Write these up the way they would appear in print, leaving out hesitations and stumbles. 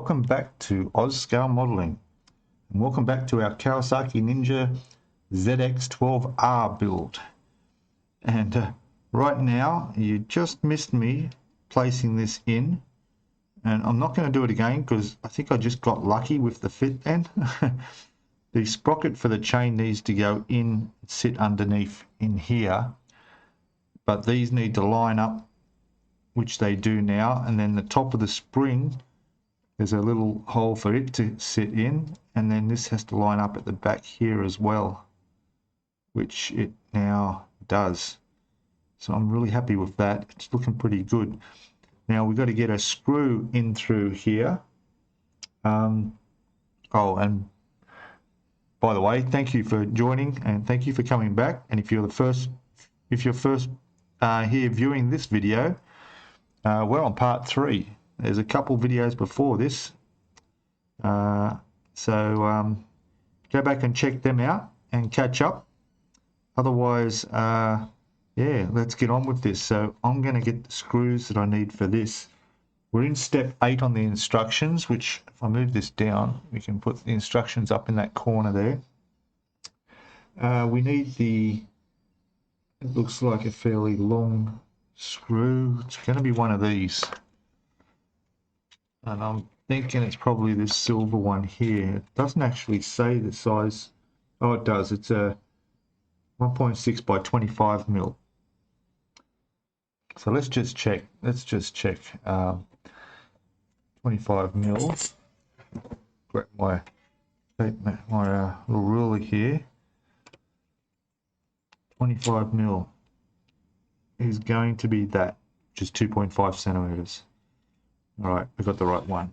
welcome back to Oz Scalemodeling, and welcome back to our Kawasaki Ninja ZX-12R build. And right now you just missed me placing this in, and I'm not going to do it again because I think I just got lucky with the fit then. The sprocket for the chain needs to go in, sit underneath in here, but these need to line up, which they do now, and then the top of the spring, there's a little hole for it to sit in, and then this has to line up at the back here as well, which it now does. So I'm really happy with that. It's looking pretty good. Now we've got to get a screw in through here. Oh, and by the way, thank you for joining and thank you for coming back. And if you're first here viewing this video, we're on part 3. There's a couple videos before this, so go back and check them out and catch up. Otherwise, yeah, let's get on with this. So I'm going to get the screws that I need for this. We're in step 8 on the instructions, which if I move this down, we can put the instructions up in that corner there. We need it looks like a fairly long screw. It's going to be one of these. And I'm thinking it's probably this silver one here. It doesn't actually say the size. Oh, it does. It's a 1.6 by 25 mil. So let's just check. 25 mil. Grab my little ruler here. 25 mil is going to be that, which is 2.5 centimeters. All right, we've got the right one.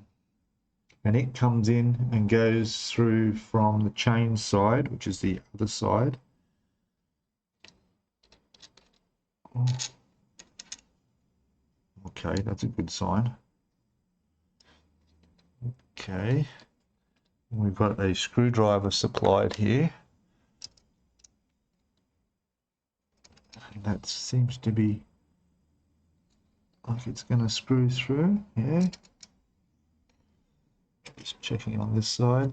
And it comes in and goes through from the chain side, which is the other side. Okay, that's a good sign. Okay, we've got a screwdriver supplied here. And that seems to be like it's going to screw through, yeah. Just checking on this side.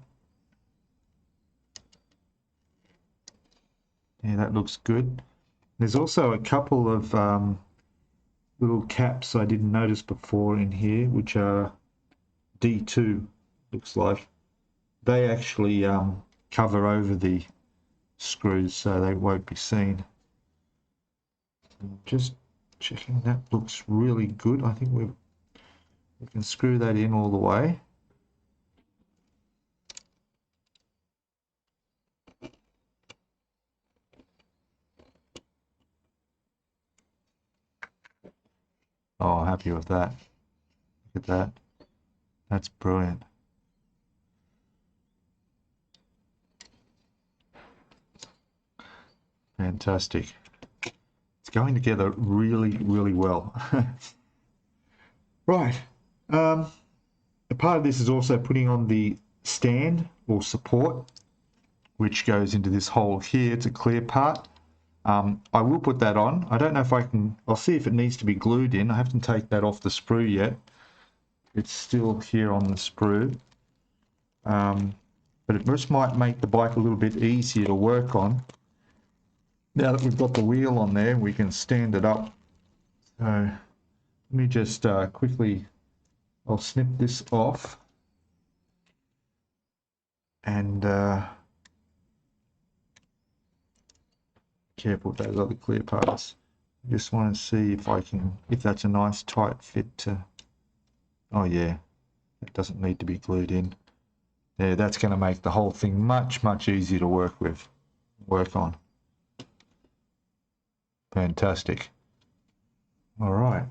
Yeah, that looks good. There's also a couple of little caps I didn't notice before in here, which are D2, looks like. They actually cover over the screws so they won't be seen. Just checking, that looks really good. I think we can screw that in all the way. Oh, happy with that. Look at that. That's brilliant. Fantastic. It's going together really, really well. Right. A part of this is also putting on the stand or support, which goes into this hole here. It's a clear part. I will put that on. I don't know if I can. I'll see if it needs to be glued in. I haven't taken that off the sprue yet. It's still here on the sprue. But it just might make the bike a little bit easier to work on. Now that we've got the wheel on there, we can stand it up. So let me just quickly, I'll snip this off. And careful with those other clear parts. Just want to see if that's a nice tight fit to, oh yeah, it doesn't need to be glued in. Yeah, that's going to make the whole thing much, much easier to work on. Fantastic. All right.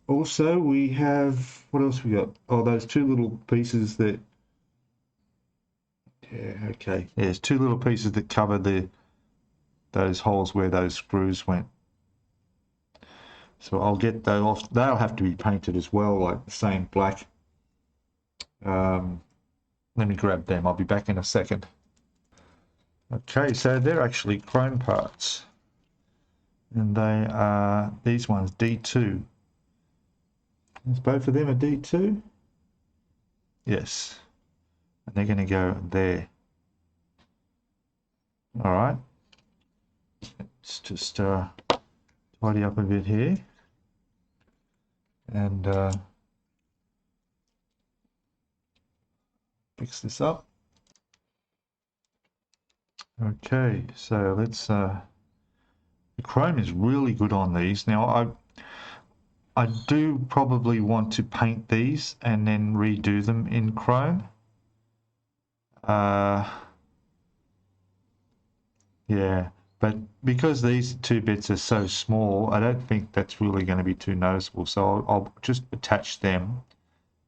Also, we have, what else we got? Oh, those two little pieces that, yeah, okay. Yeah, there's two little pieces that cover those holes where those screws went. So I'll get those off. They'll have to be painted as well, like the same black. Let me grab them. I'll be back in a second. Okay, so they're actually chrome parts. And they are, these ones, D2. Both of them are D2. Yes. And they're going to go there. All right. Let's just tidy up a bit here. And fix this up. Okay, so let's the chrome is really good on these. Now I do probably want to paint these and then redo them in chrome. Yeah, but because these two bits are so small, I don't think that's really going to be too noticeable. So I'll just attach them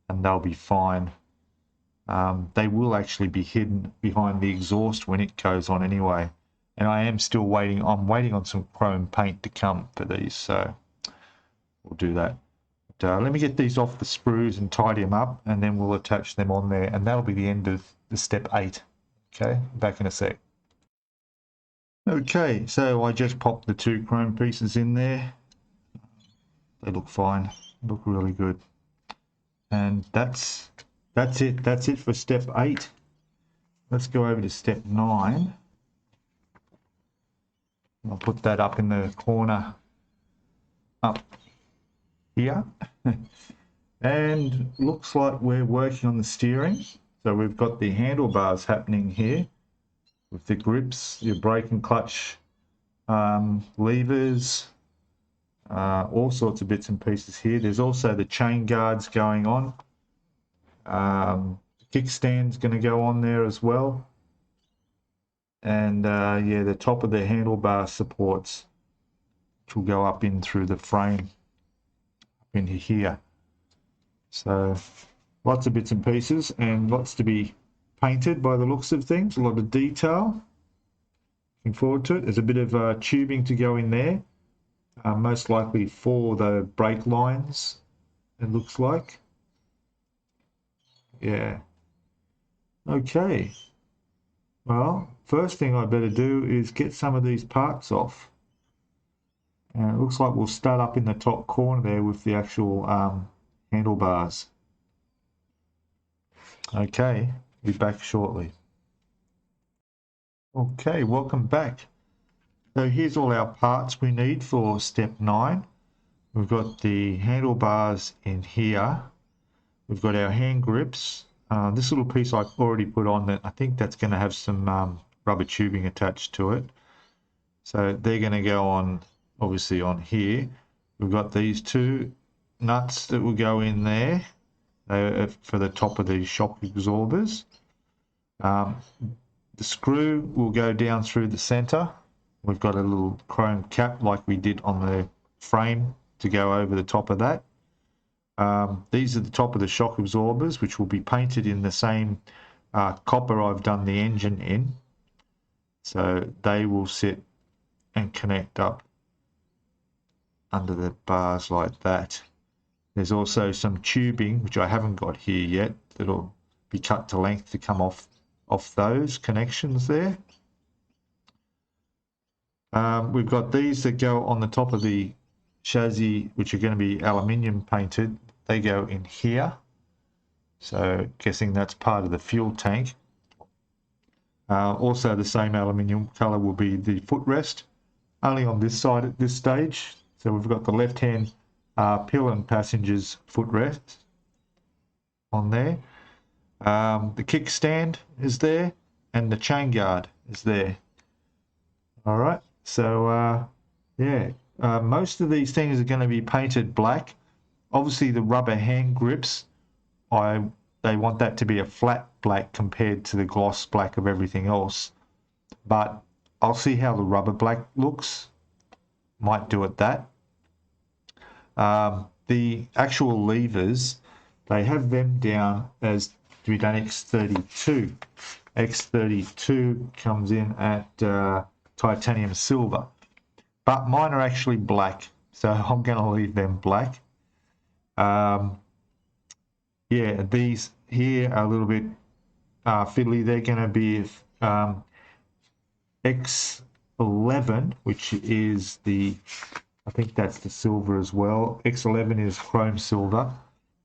and they'll be fine. They will actually be hidden behind the exhaust when it goes on anyway. And I am still waiting. I'm waiting on some chrome paint to come for these, so we'll do that. But, let me get these off the sprues and tidy them up, and then we'll attach them on there, and that'll be the end of the step 8. Okay, back in a sec. Okay, so I just popped the 2 chrome pieces in there. They look fine, look really good. And that's it. That's it for step 8. Let's go over to step 9. I'll put that up in the corner up here. And looks like we're working on the steering. So we've got the handlebars happening here with the grips, your brake and clutch levers, all sorts of bits and pieces here. There's also the chain guards going on. Kickstand's going to go on there as well. And yeah, the top of the handlebar supports, which will go up in through the frame up into here. So lots of bits and pieces and lots to be painted by the looks of things. A lot of detail. Looking forward to it. There's a bit of tubing to go in there, most likely for the brake lines, it looks like. Yeah. Okay. Well, first thing I better do is get some of these parts off. And it looks like we'll start up in the top corner there with the actual handlebars. Okay, be back shortly. Okay, welcome back. So here's all our parts we need for step 9. We've got the handlebars in here. We've got our hand grips. This little piece I've already put on that I think that's going to have some rubber tubing attached to it. So they're going to go on, obviously on here. We've got these 2 nuts that will go in there for the top of these shock absorbers. The screw will go down through the center. We've got a little chrome cap like we did on the frame to go over the top of that. These are the top of the shock absorbers, which will be painted in the same copper I've done the engine in. So they will sit and connect up under the bars like that. There's also some tubing, which I haven't got here yet, that'll be cut to length to come off those connections there. We've got these that go on the top of the chassis, which are going to be aluminium painted. They go in here. So guessing that's part of the fuel tank. Also the same aluminium color will be the footrest, only on this side at this stage. So we've got the left-hand pill and passenger's footrest on there. The kickstand is there and the chain guard is there. All right, so yeah, most of these things are going to be painted black. Obviously the rubber hand grips, they want that to be a flat black compared to the gloss black of everything else. But I'll see how the rubber black looks. Might do it that. The actual levers, they have them down as to be done X32. X32 comes in at titanium silver. But mine are actually black, so I'm going to leave them black. Yeah, these here are a little bit fiddly. They're going to be X11, which is the, I think that's the silver as well. X11 is chrome silver.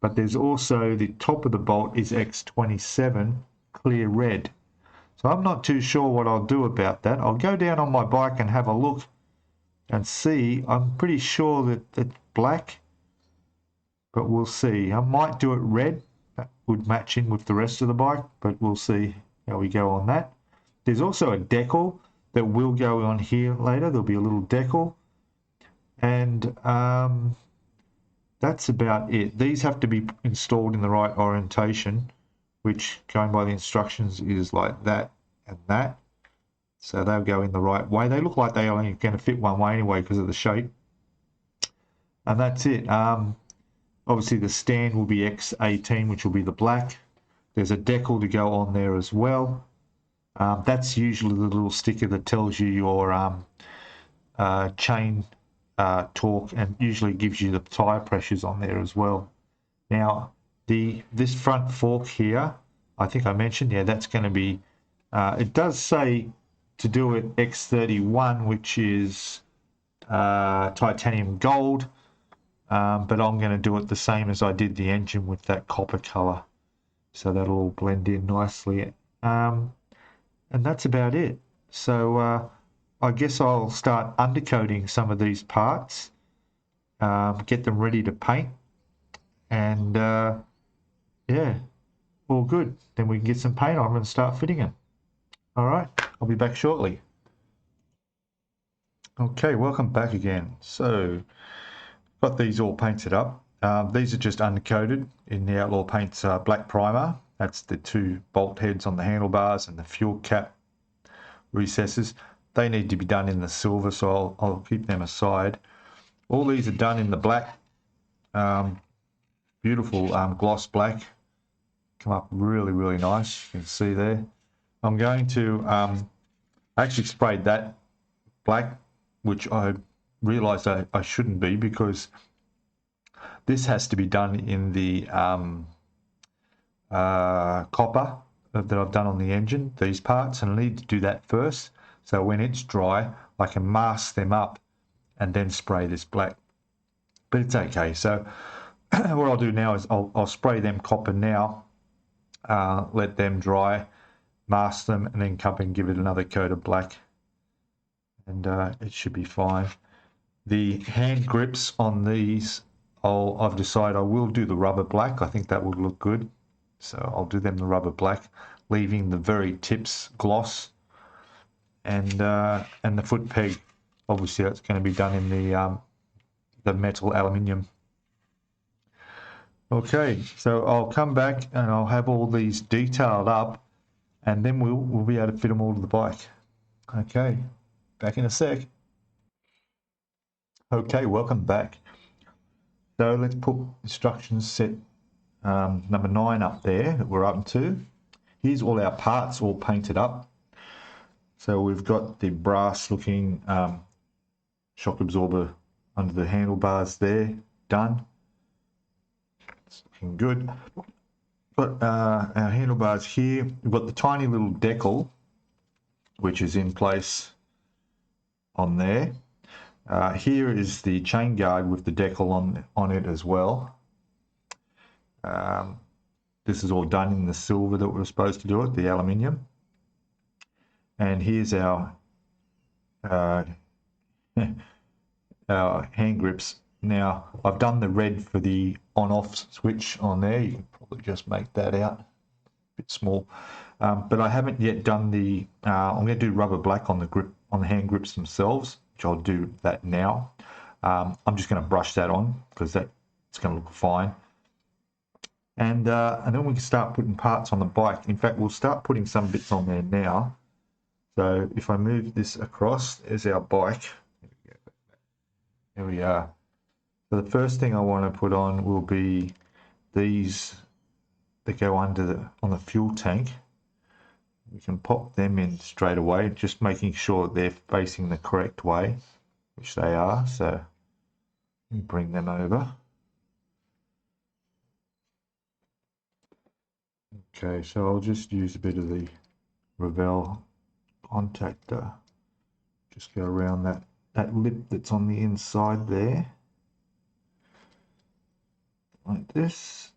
but there's also the top of the bolt is X27 clear red. So I'm not too sure what I'll do about that. I'll go down on my bike and have a look and see. I'm pretty sure that it's black, but we'll see. I might do it red. That would match in with the rest of the bike, but we'll see how we go on that. There's also a decal that will go on here later. There'll be a little decal. And that's about it. These have to be installed in the right orientation, which, going by the instructions, is like that and that. So they'll go in the right way. They look like they're only going to fit one way anyway because of the shape. And that's it. Obviously the stand will be X18, which will be the black. There's a decal to go on there as well. That's usually the little sticker that tells you your chain torque, and usually gives you the tire pressures on there as well. Now this front fork here, I think I mentioned, yeah, that's going to be, it does say to do it X31, which is titanium gold, but I'm going to do it the same as I did the engine with that copper color, so that'll all blend in nicely. And that's about it. So I guess I'll start undercoating some of these parts, get them ready to paint, and yeah, all good. Then we can get some paint on them and start fitting them. All right, I'll be back shortly. Okay, welcome back again. So got these all painted up. These are just undercoated in the Outlaw Paints black primer. That's the two bolt heads on the handlebars and the fuel cap recesses. They need to be done in the silver, so I'll keep them aside. All these are done in the black, beautiful gloss black. Come up really, really nice. You can see there. I'm going to I actually sprayed that black, which I realized I shouldn't be, because this has to be done in the copper that I've done on the engine, these parts, and I need to do that first, so when it's dry I can mask them up and then spray this black. But it's okay. So what I'll do now is I'll spray them copper now, let them dry, mask them, and then come and give it another coat of black, and it should be fine. The hand grips on these, I've decided I will do the rubber black. I think that would look good, so I'll do them the rubber black, leaving the very tips gloss, and the foot peg, obviously that's going to be done in the metal aluminium. Okay, so I'll come back and I'll have all these detailed up, and then we'll be able to fit them all to the bike. Okay, back in a sec. Okay, welcome back. So let's put instructions set number 9 up there that we're up to. Here's all our parts all painted up. So we've got the brass looking shock absorber under the handlebars there, done. It's looking good. Got our handlebars here. We've got the tiny little decal, which is in place on there. Here is the chain guard with the decal on it as well. This is all done in the silver that we're supposed to do it, the aluminium. And here's our hand grips. Now I've done the red for the on-off switch on there. You can probably just make that out, a bit small. But I haven't yet done the. I'm going to do rubber black on the grip, on the hand grips themselves, which I'll do that now. I'm just going to brush that on because it's going to look fine. And then we can start putting parts on the bike. In fact, we'll start putting some bits on there now. So if I move this across, there's our bike. There we are. So the first thing I want to put on will be these that go under on the fuel tank. We can pop them in straight away, just making sure they're facing the correct way, which they are. So bring them over. Okay, so I'll just use a bit of the Revell contactor. Just go around that lip that's on the inside there. like this.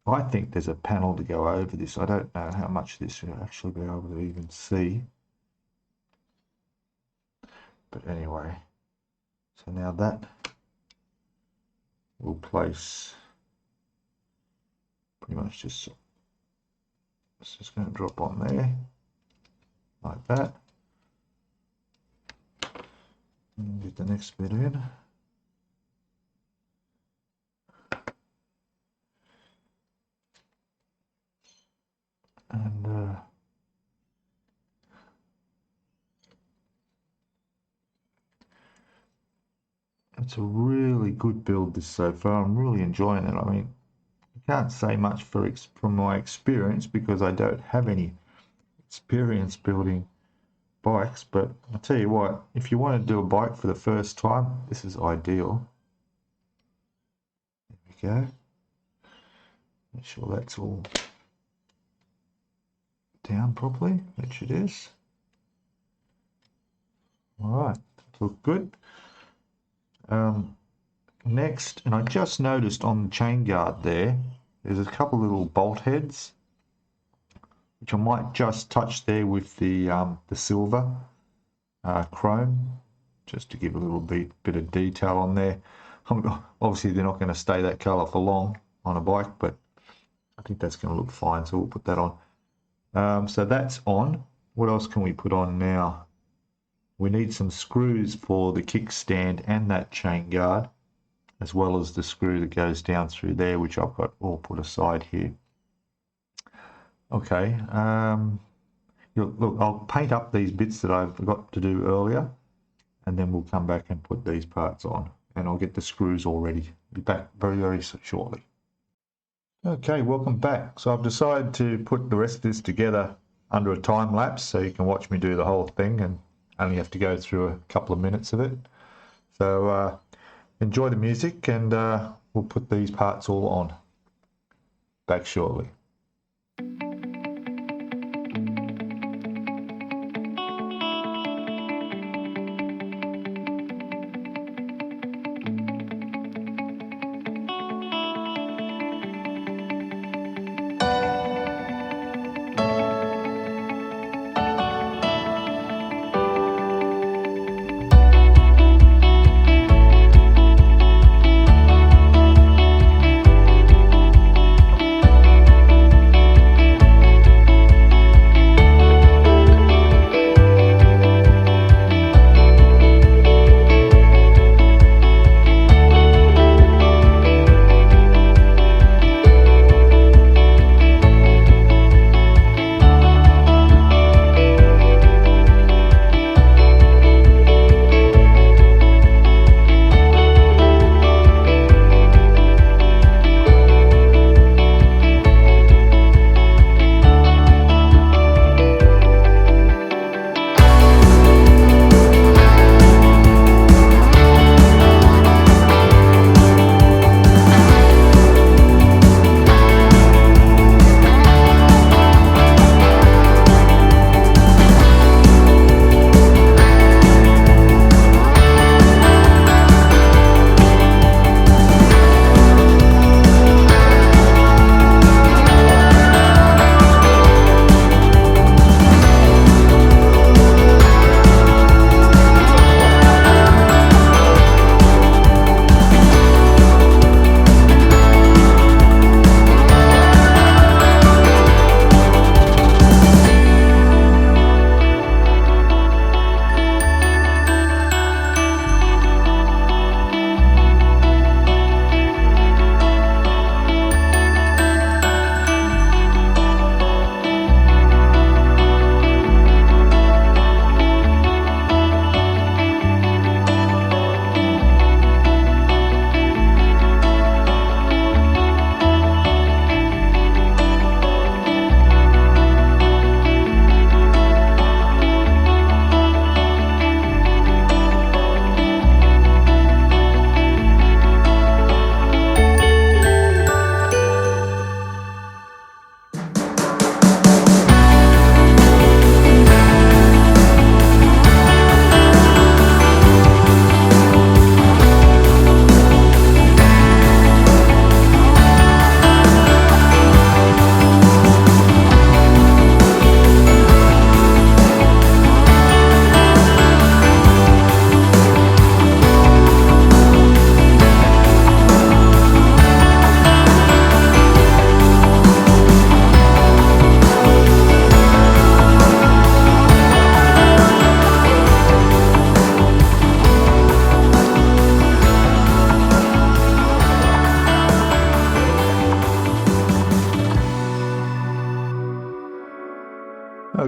I think there's a panel to go over this. I don't know how much this will actually be able to even see. But anyway, so now that will place pretty much just, it's just going to drop on there like that. And get the next bit in. And it's a really good build this so far. I'm really enjoying it. I mean, I can't say much from my experience because I don't have any experience building bikes, but I'll tell you what, if you want to do a bike for the first time, this is ideal. There we go. Make sure that's all down properly, which it is. Alright, look good. Next, and I just noticed on the chain guard there's a couple little bolt heads, which I might just touch there with the silver chrome, just to give a little bit of detail on there. Obviously, they're not going to stay that colour for long on a bike, but I think that's going to look fine, so we'll put that on. So that's on. What else can we put on now? We need some screws for the kickstand and that chain guard, as well as the screw that goes down through there, which I've got all put aside here. Okay, look, I'll paint up these bits that I forgot to do earlier, and then we'll come back and put these parts on, and I'll get the screws all ready. Be back very, very shortly. Okay, welcome back. So I've decided to put the rest of this together under a time lapse, so you can watch me do the whole thing and only have to go through a couple of minutes of it. So enjoy the music, and we'll put these parts all on. Back shortly.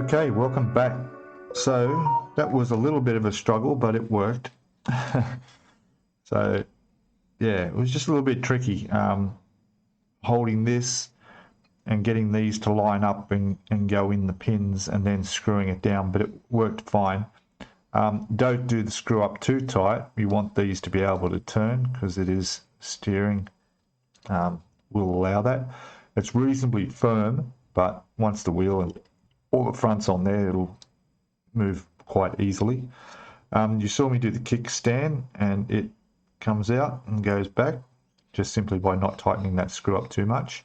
Okay, welcome back. So that was a little bit of a struggle, but it worked. So yeah, it was just a little bit tricky holding this and getting these to line up and go in the pins and then screwing it down, but it worked fine. Don't do the screw up too tight. You want these to be able to turn because it is steering will allow that. It's reasonably firm, but once the wheel and all the front's on there, it'll move quite easily. You saw me do the kickstand and it comes out and goes back just simply by not tightening that screw up too much.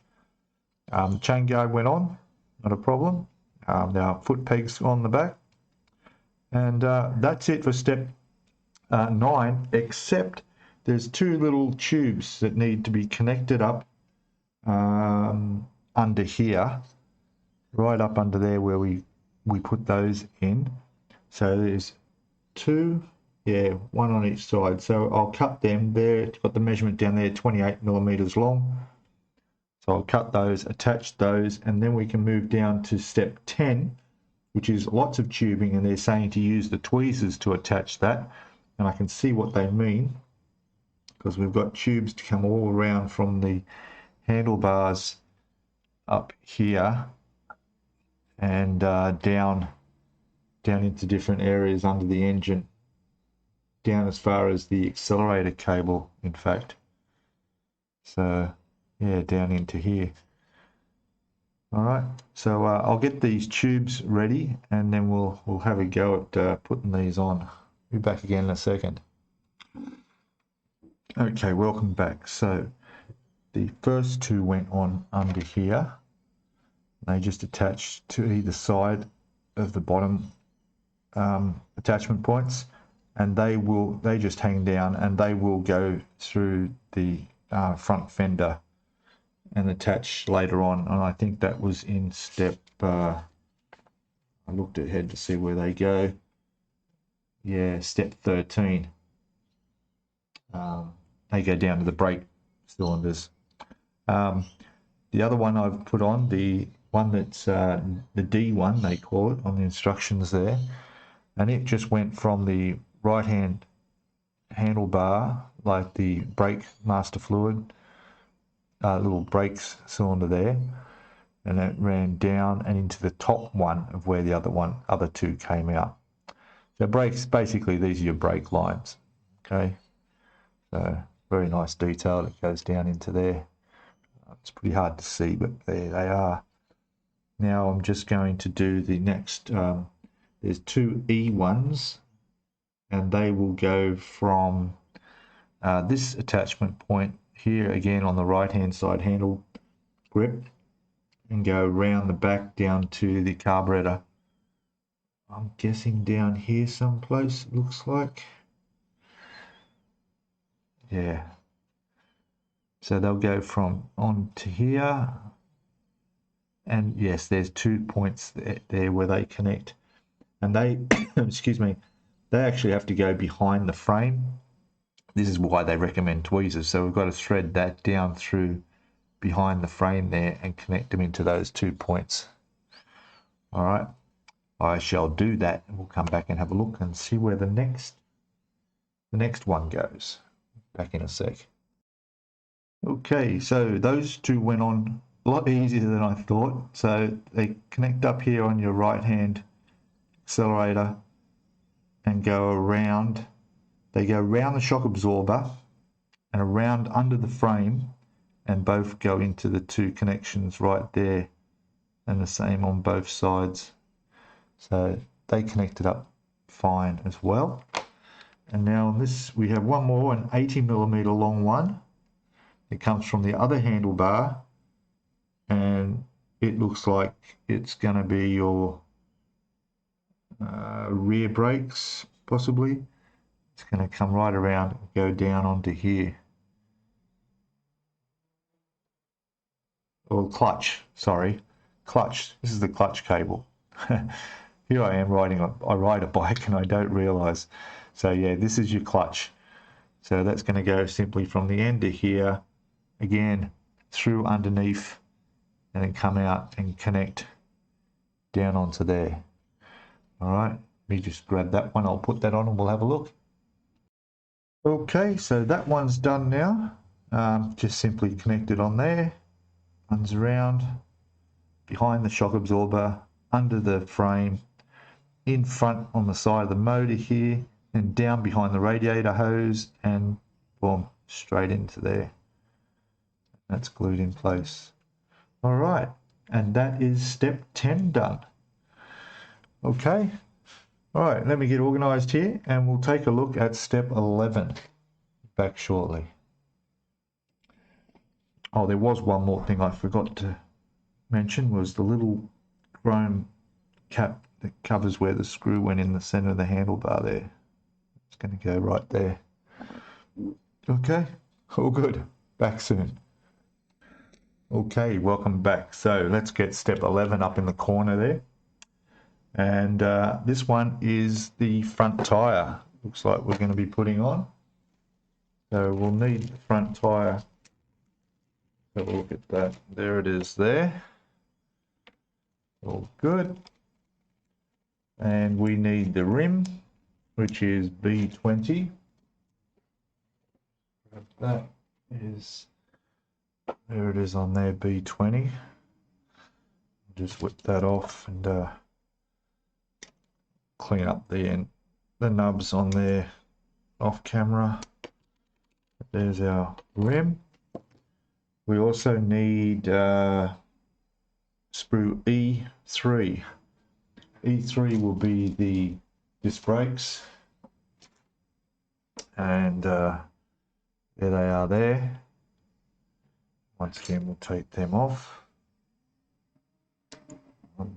The chain guard went on, not a problem. Our foot pegs on the back. And that's it for step 9, except there's 2 little tubes that need to be connected up under here, right up under there where we put those in. So there's 2, yeah, 1 on each side. So I'll cut them there. It's got the measurement down there, 28 millimeters long. So I'll cut those, attach those, and then we can move down to step 10, which is lots of tubing, and they're saying to use the tweezers to attach that. And I can see what they mean because we've got tubes to come all around from the handlebars up here and down into different areas under the engine, down as far as the accelerator cable, in fact. So yeah, down into here. All right, so I'll get these tubes ready and then we'll have a go at putting these on. Be back again in a second. Okay, welcome back. So the first 2 went on under here. They just attach to either side of the bottom attachment points, and they just hang down and they will go through the front fender and attach later on. And I think that was in step I looked ahead to see where they go. Yeah, step 13. They go down to the brake cylinders. The other one I've put on, the one that's the D1 they call it on the instructions there, and it just went from the right hand handlebar, like the brake master fluid, little brakes cylinder there, and it ran down and into the top one of where the other 2 came out. So brakes, basically these are your brake lines. Okay, so very nice detail that goes down into there. It's pretty hard to see, but there they are. Now I'm just going to do the next, there's 2 E1s, and they will go from this attachment point here again on the right hand side handle grip and go around the back down to the carburetor. I'm guessing down here someplace, it looks like. Yeah. So they'll go from on to here. And yes, there's 2 points there where they connect. And they, excuse me, they actually have to go behind the frame. This is why they recommend tweezers. So we've got to thread that down through behind the frame there and connect them into those 2 points. All right, I shall do that, and we'll come back and have a look and see where the next one goes. Back in a sec. Okay, so those 2 went on a lot easier than I thought. So they connect up here on your right hand accelerator and go around. They go around the shock absorber and around under the frame, and both go into the 2 connections right there, and the same on both sides. So they connected up fine as well. And now on this we have one more, an 80 millimeter long one. It comes from the other handlebar, and it looks like it's going to be your rear brakes, possibly. It's going to come right around and go down onto here. Or clutch, sorry. Clutch. This is the clutch cable. Here I am I ride a bike and I don't realize. So yeah, this is your clutch. So that's going to go simply from the end of here, again, through underneath, and then come out and connect down onto there. All right, let me just grab that one. I'll put that on and we'll have a look. Okay, so that one's done now. Just simply connect it on there, runs around, behind the shock absorber, under the frame, in front on the side of the motor here, and down behind the radiator hose, and boom, straight into there. That's glued in place. All right, and that is step 10 done. Okay, all right, let me get organized here and we'll take a look at step 11 back shortly. Oh, there was one more thing I forgot to mention, was the little chrome cap that covers where the screw went in the center of the handlebar there. It's going to go right there. Okay, all good. Back soon. Okay, welcome back. So let's get step 11 up in the corner there. And this one is the front tire. Looks like we're going to be putting on. So we'll need the front tire. Have a look at that. There it is there. All good. And we need the rim, which is B20. That is, there it is on there, B20. Just whip that off and clean up the nubs on there off camera. There's our rim. We also need sprue E3. E3 will be the disc brakes, and there they are there. Once again, we'll take them off. 1,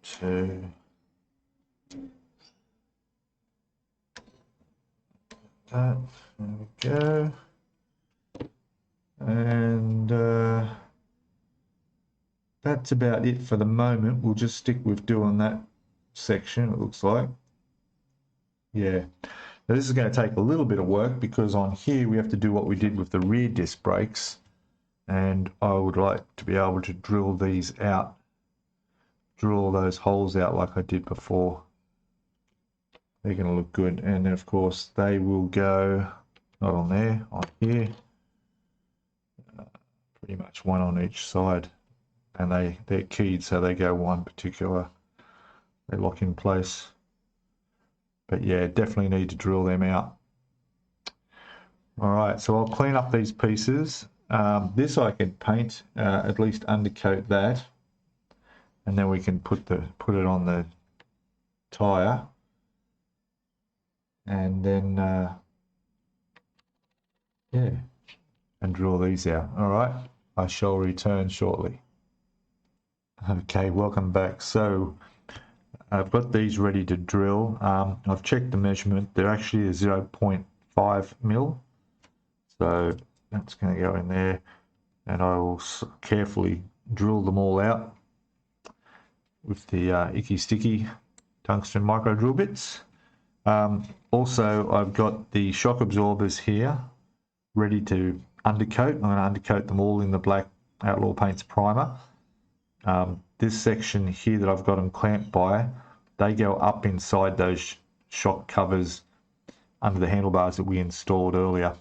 2. That, there we go. And that's about it for the moment. We'll just stick with doing that section, it looks like. Yeah. Now this is going to take a little bit of work because on here we have to do what we did with the rear disc brakes. And I would like to be able to drill these out, drill those holes out like I did before. They're going to look good. And then of course they will go, not on there, on here. Pretty much one on each side. And they're keyed, so they go one particular, they lock in place. But yeah, definitely need to drill them out. All right, so I'll clean up these pieces. This I can paint, at least undercoat that, and then we can put it on the tire, and then yeah, and drill these out. All right, I shall return shortly. Okay, welcome back. So I've got these ready to drill. I've checked the measurement. They're actually a 0.5 mil. So that's going to go in there, and I will carefully drill them all out with the Icky Sticky tungsten micro drill bits. Also, I've got the shock absorbers here ready to undercoat. I'm going to undercoat them all in the black Outlaw Paints primer. This section here that I've got them clamped by, they go up inside those shock covers under the handlebars that we installed earlier.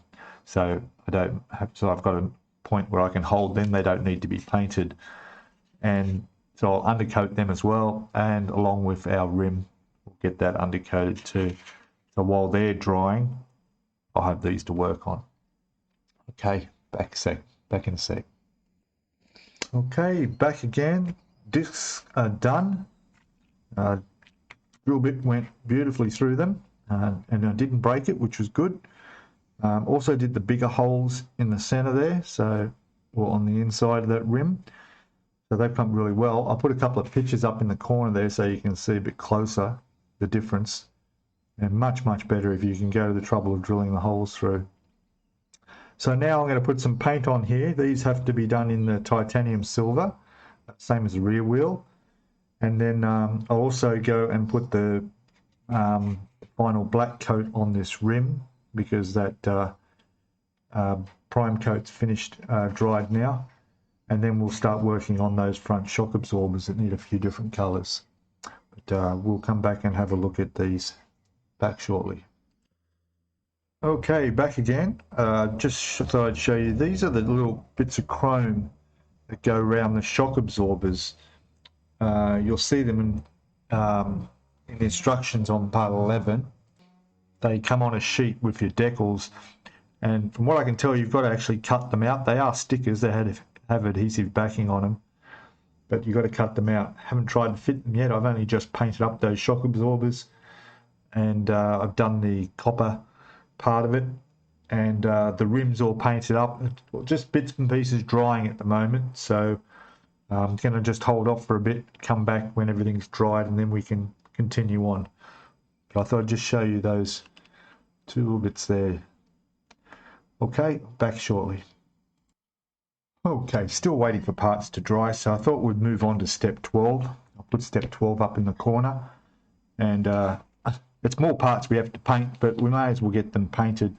So I've got a point where I can hold them. They don't need to be painted. And so I'll undercoat them as well, and along with our rim, we'll get that undercoated too. So while they're drying, I'll have these to work on. Okay, back in a sec. Okay, back again. Discs are done. Drill bit went beautifully through them, and I didn't break it, which was good. Also did the bigger holes in the center there, so or on the inside of that rim. So they've come really well. I'll put a couple of pictures up in the corner there so you can see a bit closer the difference. And much, much better if you can go to the trouble of drilling the holes through. So now I'm going to put some paint on here. These have to be done in the titanium silver, same as the rear wheel. And then I'll also go and put the final black coat on this rim, because that prime coat's finished, dried now. And then we'll start working on those front shock absorbers that need a few different colors. But we'll come back and have a look at these back shortly. Okay, back again. Just thought I'd show you, these are the little bits of chrome that go around the shock absorbers. You'll see them in the instructions on part 11. They come on a sheet with your decals, and from what I can tell, you've got to actually cut them out. They are stickers, they have adhesive backing on them, but you've got to cut them out. Haven't tried to fit them yet. I've only just painted up those shock absorbers, and I've done the copper part of it, and the rims all painted up. Just bits and pieces drying at the moment, so I'm going to just hold off for a bit, come back when everything's dried, and then we can continue on. But I thought I'd just show you those two little bits there. Okay, back shortly. Okay, still waiting for parts to dry, so I thought we'd move on to step 12. I'll put step 12 up in the corner, and it's more parts we have to paint, but we may as well get them painted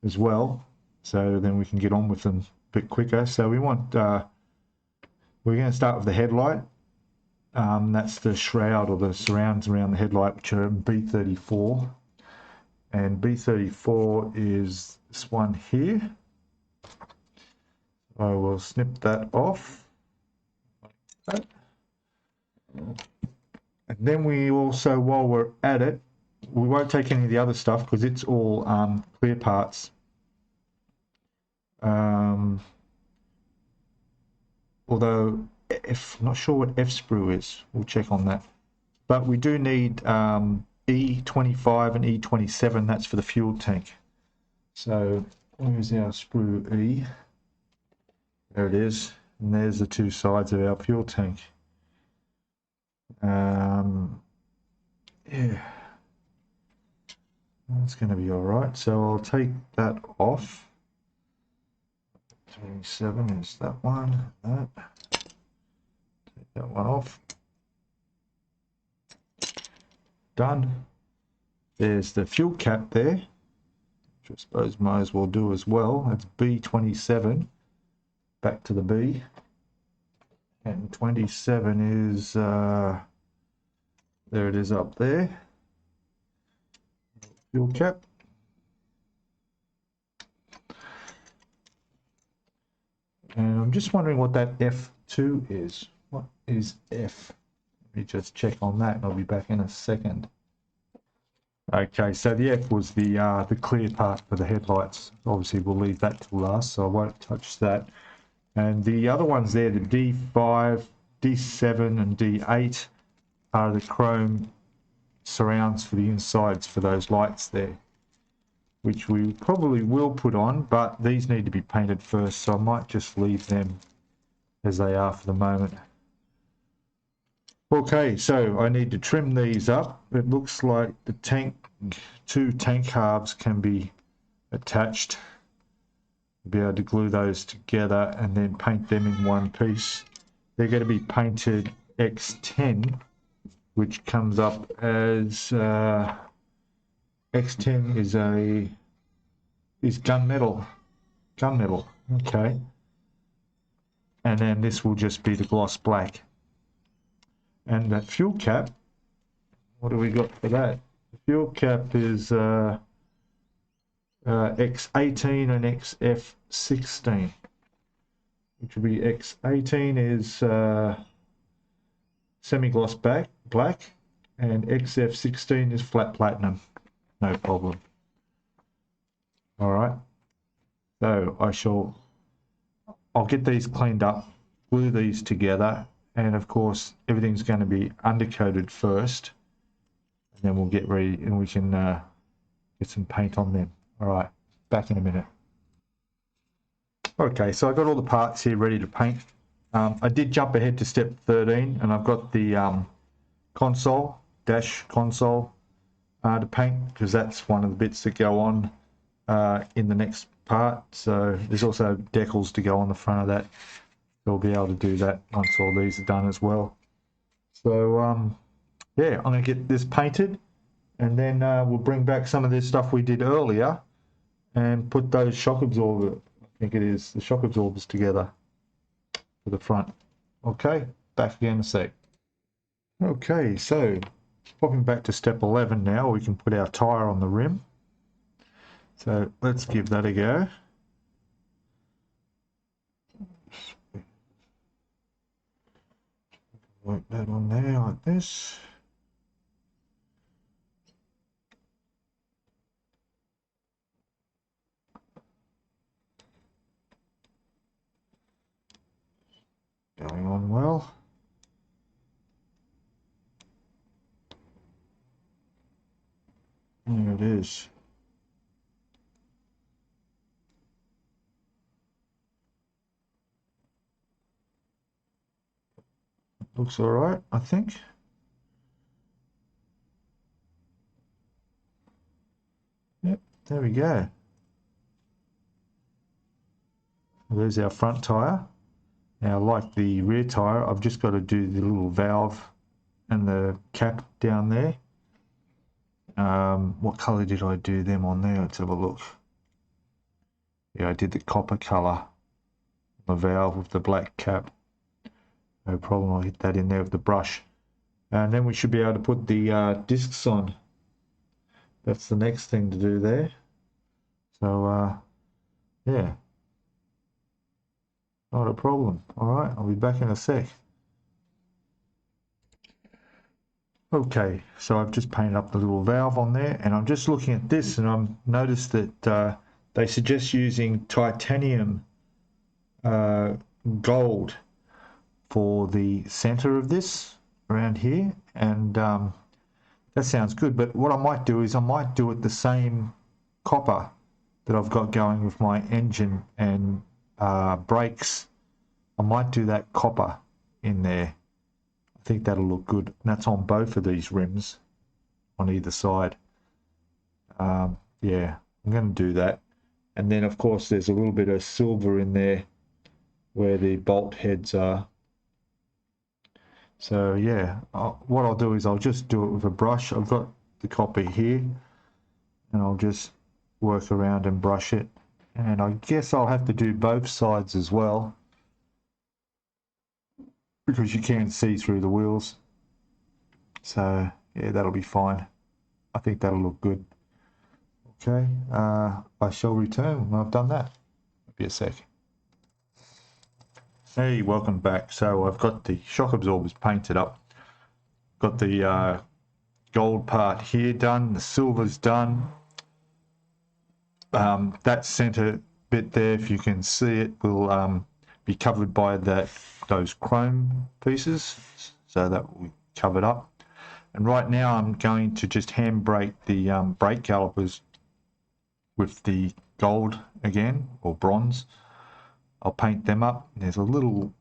as well, so then we can get on with them a bit quicker. So we're going to start with the headlight. That's the shroud or the surrounds around the headlight, which are B34. And B34 is this one here. I will snip that off. Like that. And then we also, while we're at it, we won't take any of the other stuff because it's all clear parts. Although I'm not sure what F sprue is, we'll check on that. But we do need E25 and E27, that's for the fuel tank. So where's our sprue E? There it is, and there's the two sides of our fuel tank. Yeah, that's going to be all right. So I'll take that off. 27 is that one. That. Take that one off. Done. There's the fuel cap there, which I suppose might as well do as well. That's B27. Back to the B. And 27 is, there it is up there. Fuel cap. And I'm just wondering what that F2 is. What is F? Let me just check on that and I'll be back in a second. Okay, so the F was the clear part for the headlights. Obviously we'll leave that till last, so I won't touch that. And the other ones there, the D5, D7 and D8 are the chrome surrounds for the insides for those lights there, which we probably will put on, but these need to be painted first, so I might just leave them as they are for the moment. Okay, so I need to trim these up. It looks like the two tank halves can be attached. Be able to glue those together and then paint them in one piece. They're going to be painted X10, which comes up as X10 is gunmetal. Okay. And then this will just be the gloss black. And that fuel cap, what do we got for that? The fuel cap is X18 and XF16, which will be X18 is semi-gloss black and XF16 is flat platinum. No problem. All right, so I'll get these cleaned up, glue these together, and of course everything's going to be undercoated first, and then we'll get ready and we can get some paint on them. All right, back in a minute. Okay, so I got all the parts here ready to paint. I did jump ahead to step 13, and I've got the dash console to paint, because that's one of the bits that go on in the next part. So there's also decals to go on the front of that. We'll be able to do that once all these are done as well. So yeah, I'm going to get this painted, and then we'll bring back some of this stuff we did earlier and put those shock absorbers, I think it is, the shock absorbers together for the front. Okay, back again in a sec. Okay, so popping back to step 11 now, we can put our tyre on the rim. So let's give that a go. Work that on there like this. Going on well. There it is. Looks all right, I think. Yep, there we go. There's our front tyre. Now, like the rear tyre, I've just got to do the little valve and the cap down there. What colour did I do them on there? Let's have a look. Yeah, I did the copper colour. The valve with the black cap. No problem, I'll hit that in there with the brush. And then we should be able to put the discs on. That's the next thing to do there. So, yeah. Not a problem. Alright, I'll be back in a sec. Okay, so I've just painted up the little valve on there, and I'm just looking at this, and I've noticed that they suggest using titanium gold for the center of this around here, and that sounds good. But what I might do is I might do it the same copper that I've got going with my engine and brakes. I might do that copper in there. I think that'll look good. And that's on both of these rims on either side. Yeah, I'm going to do that. And then, of course, there's a little bit of silver in there where the bolt heads are. So, yeah, what I'll do is I'll just do it with a brush. I've got the copper here, and I'll just work around and brush it. And I guess I'll have to do both sides as well, because you can see through the wheels. So yeah, that'll be fine. I think that'll look good. Okay, I shall return when I've done that. Be a sec. Hey, welcome back. So I've got the shock absorbers painted up. Got the gold part here done, the silver's done. That center bit there, if you can see it, will be covered by those chrome pieces, so that will be covered up. And right now I'm going to just hand brake the brake calipers with the gold again, or bronze. I'll paint them up. There's a little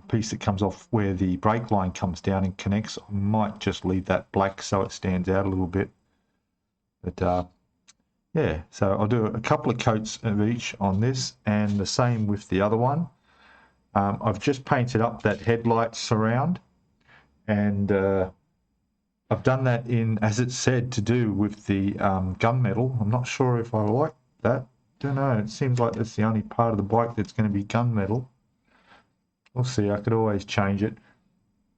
piece that comes off where the brake line comes down and connects. I might just leave that black so it stands out a little bit. But yeah, so I'll do a couple of coats of each on this, and the same with the other one. I've just painted up that headlight surround, and I've done that in, as it said, to do with the gunmetal. I'm not sure if I like that. Don't know. It seems like that's the only part of the bike that's going to be gunmetal. We'll see. I could always change it.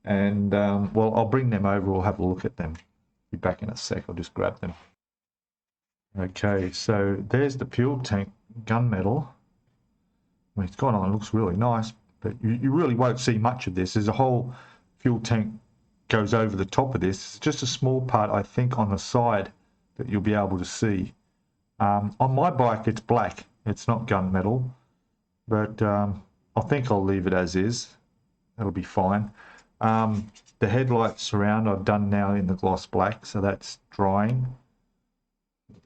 And, well, I'll bring them over. We'll have a look at them. Be back in a sec. I'll just grab them. Okay, so there's the fuel tank gunmetal. I mean, it's gone on. It looks really nice, but you really won't see much of this. There's a whole fuel tank goes over the top of this. It's just a small part, I think, on the side that you'll be able to see. On my bike, it's black. It's not gunmetal, but I think I'll leave it as is. That'll be fine. The headlight surround I've done now in the gloss black, so that's drying.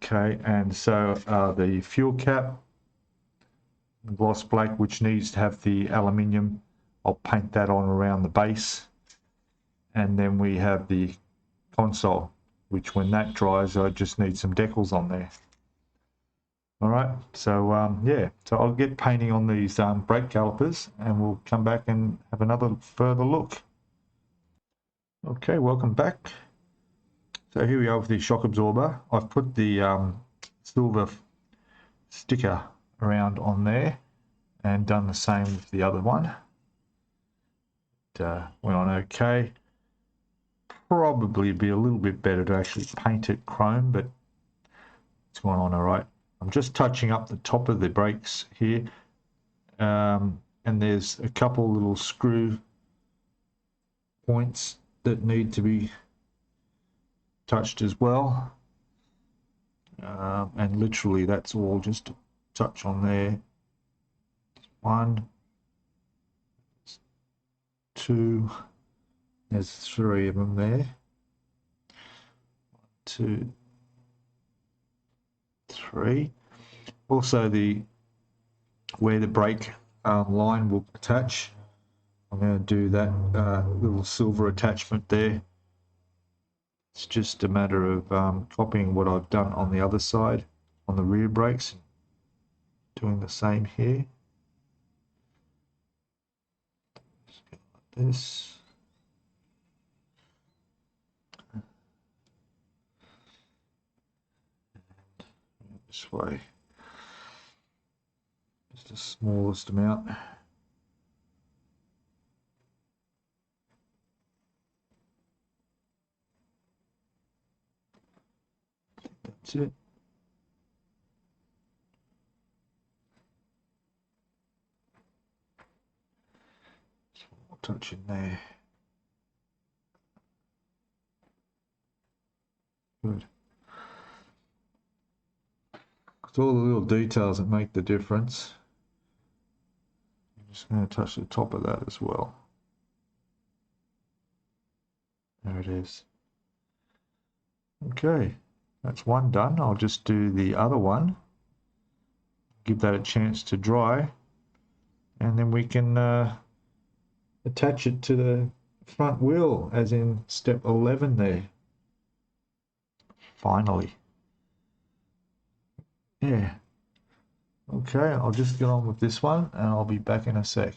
Okay, and so the fuel cap, gloss black, which needs to have the aluminium, I'll paint that on around the base. And then we have the console, which when that dries, I just need some decals on there. All right, so yeah, so I'll get painting on these brake calipers, and we'll come back and have another further look. Okay, welcome back. So here we are with the shock absorber. I've put the silver sticker around on there and done the same with the other one. It went on okay. probably be a little bit better to actually paint it chrome, but it's going on all right. I'm just touching up the top of the brakes here, and there's a couple little screw points that need to be touched as well, and literally that's all, just a touch on there. 1, 2, there's 3 of them there. 1, 2, 3. Also where the brake line will attach, I'm going to do that little silver attachment there. It's just a matter of copying what I've done on the other side on the rear brakes, doing the same here. Just go like this. And this way. Just the smallest amount. That's it. Just one more touch in there. Good. It's all the little details that make the difference. I'm just going to touch the top of that as well. There it is. Okay, that's one done. I'll just do the other one. Give that a chance to dry, and then we can attach it to the front wheel, as in step 11 there. Finally. Yeah. Okay, I'll just get on with this one and I'll be back in a sec.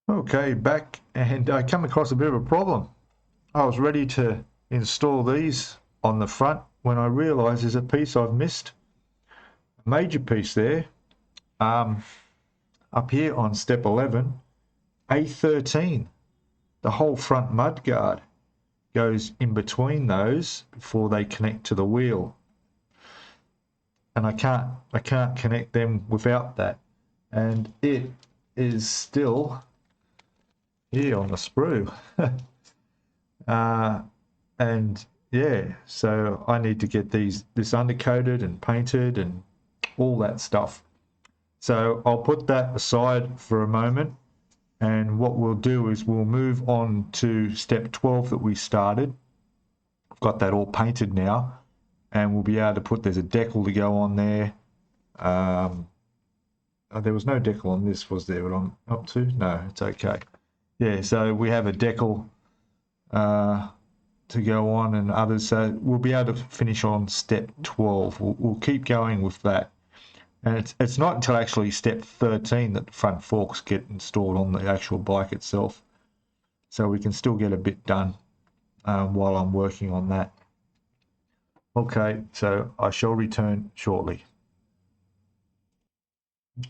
Okay, back, and I come across a bit of a problem. I was ready to install these on the front when I realized there's a piece I've missed. A major piece there. Up here on step 11, A13, the whole front mudguard goes in between those before they connect to the wheel. And I can't connect them without that. And it is still here on the sprue. And yeah, so I need to get this undercoated and painted and all that stuff. So I'll put that aside for a moment, and what we'll do is we'll move on to step 12 that we started. I've got that all painted now, and we'll be able to put, there's a decal to go on there. There was no decal on this, was there, what I'm up to? No, it's okay. Yeah, so we have a decal to go on and others, so we'll be able to finish on step 12. We'll keep going with that. And it's not until actually step 13 that the front forks get installed on the actual bike itself. So we can still get a bit done while I'm working on that. Okay, so I shall return shortly.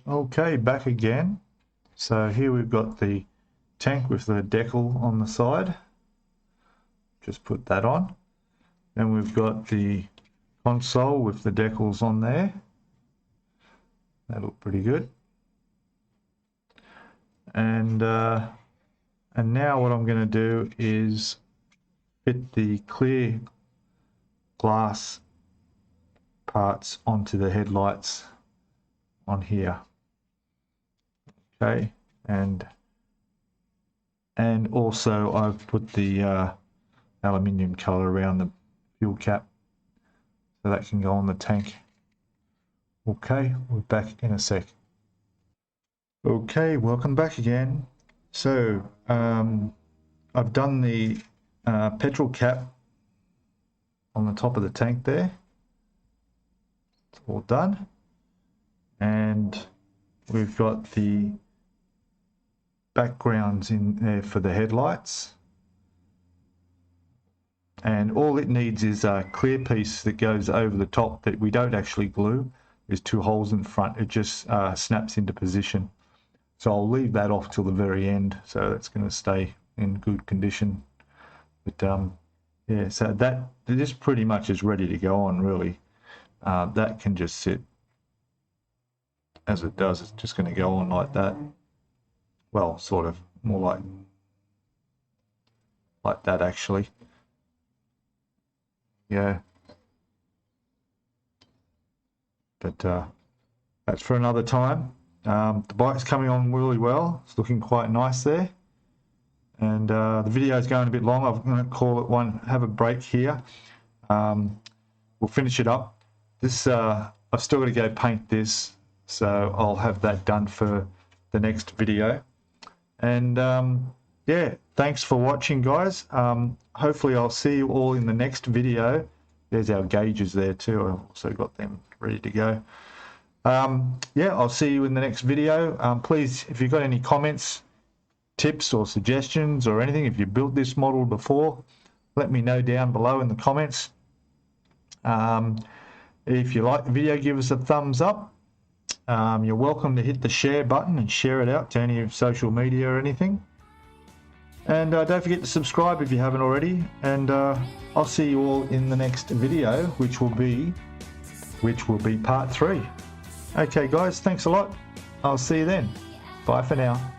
Okay, back again. So here we've got the tank with the decal on the side. Just put that on. Then we've got the console with the decals on there. That looked pretty good. And now what I'm going to do is fit the clear glass parts onto the headlights on here. Okay, and also I've put the aluminium color around the fuel cap so that can go on the tank. Okay, we're back in a sec. Okay, welcome back again. So I've done the petrol cap on the top of the tank there. It's all done. And we've got the backgrounds in there for the headlights. And all it needs is a clear piece that goes over the top that we don't actually glue. There's 2 holes in front. It just snaps into position. So I'll leave that off till the very end. So that's going to stay in good condition But yeah, so that this pretty much is ready to go on, really. That can just sit as it does. It's just going to go on like that. Well, sort of more like that, actually. Yeah. But that's for another time. The bike's coming on really well. It's looking quite nice there. And the video is going a bit long. I'm going to call it one, have a break here. We'll finish it up. This I've still got to go paint this, so I'll have that done for the next video. And yeah, thanks for watching, guys. Hopefully I'll see you all in the next video. There's our gauges there too. I've also got them ready to go. Yeah, I'll see you in the next video. Please, if you've got any comments, tips or suggestions or anything, if you built this model before, let me know down below in the comments. If you like the video, give us a thumbs up. You're welcome to hit the share button and share it out to any social media or anything. And don't forget to subscribe if you haven't already. And I'll see you all in the next video, which will be part 3. Okay, guys, thanks a lot. I'll see you then. Bye for now.